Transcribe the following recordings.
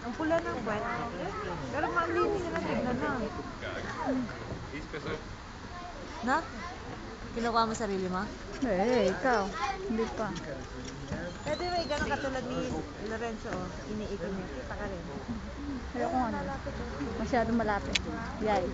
Ang pula ng puwet. Pero malinis na tignan na. Na? Kinukuha mo sarili mo? Ikaw. Hindi pa. Pwede may ganun katulad ni Lorenzo. Iniikot niya. Kita ka rin. Ayoko nga. Masyado malapit. Yay.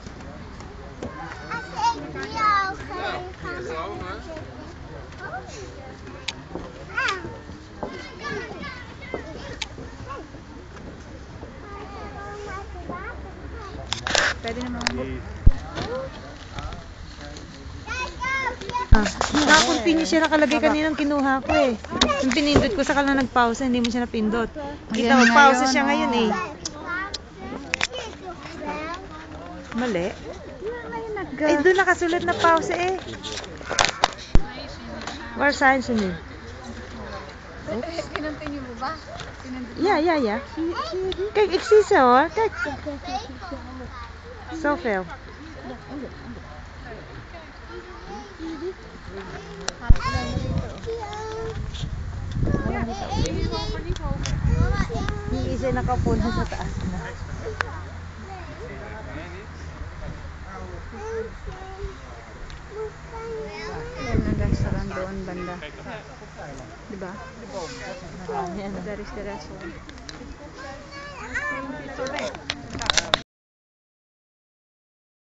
Pwede naman ako. Naka-continue siya nakalagay kaninang kinuha ko eh. Yung pinindot ko sa kanila nag-pause, hindi mo siya napindot. Kita mo, pause siya ngayon eh. Mali. Eh, doon nakasulat na pause eh. Where signs you need? Kinontinue mo ba? Yeah. Kijk, ik zie ze hoor. Kijk. Zoveel. Yung isa nakapuna sa taas na. Yan ang restaurant doon banda. Diba? Marami yan. That is the restaurant.